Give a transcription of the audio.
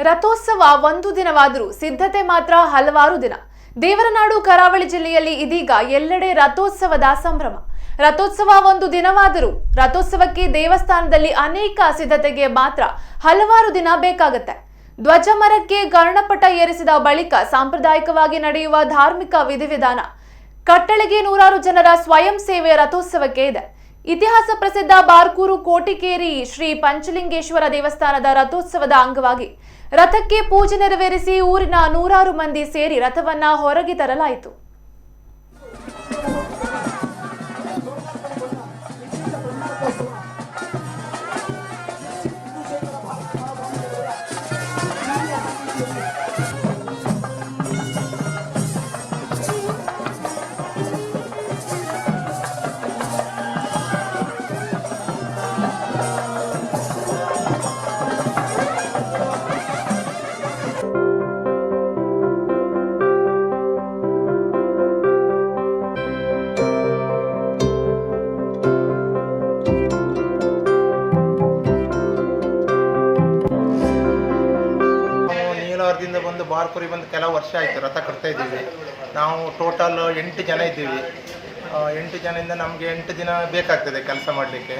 ರಥೋತ್ಸವ ಒಂದು ದಿನವಾದರೂ ಸಿದ್ಧತೆ ಮಾತ್ರ ಹಲವಾರು ದಿನ. ದೇವರನಾಡು ಕರಾವಳಿ ಜಿಲ್ಲೆಯಲ್ಲಿ ಇದೀಗ ಎಲ್ಲೆಡೆ ರಥೋತ್ಸವದ ಸಂಭ್ರಮ. ರಥೋತ್ಸವ ಒಂದು ದಿನವಾದರೂ ರಥೋತ್ಸವಕ್ಕೆ ದೇವಸ್ಥಾನದಲ್ಲಿ ಅನೇಕ ಸಿದ್ಧತೆಗೆ ಮಾತ್ರ ಹಲವಾರು ದಿನ ಬೇಕಾಗುತ್ತೆ. ಧ್ವಜ ಮರಕ್ಕೆ ಗರ್ಣಪಟ ಏರಿಸಿದ ಬಳಿಕ ಸಾಂಪ್ರದಾಯಿಕವಾಗಿ ನಡೆಯುವ ಧಾರ್ಮಿಕ ವಿಧಿವಿಧಾನ, ಕಟ್ಟಳೆಗೆ ನೂರಾರು ಜನರ ಸ್ವಯಂ ಸೇವೆ ರಥೋತ್ಸವಕ್ಕೆ ಇದೆ. ಇತಿಹಾಸ ಪ್ರಸಿದ್ಧ ಬಾರ್ಕೂರು ಕೋಟಿಕೇರಿ ಶ್ರೀ ಪಂಚಲಿಂಗೇಶ್ವರ ದೇವಸ್ಥಾನದ ರಥೋತ್ಸವದ ಅಂಗವಾಗಿ ರಥಕ್ಕೆ ಪೂಜೆ ನೆರವೇರಿಸಿ ಊರಿನ ನೂರಾರು ಮಂದಿ ಸೇರಿ ರಥವನ್ನ ಹೊರಗೆ ತರಲಾಯಿತು. ನೀಲವರದಿಂದ ಬಂದು ಬಾರ್ಕೂರಿಗೆ ಬಂದು ಕೆಲವು ವರ್ಷ ಆಯಿತು. ರಥ ಕಟ್ತಾ ಇದ್ದೀವಿ. ನಾವು ಟೋಟಲ್ 8 ಜನ ಇದ್ದೀವಿ. 8 ಜನದಿಂದ ನಮಗೆ 8 ದಿನ ಬೇಕಾಗ್ತದೆ ಕೆಲಸ ಮಾಡಲಿಕ್ಕೆ.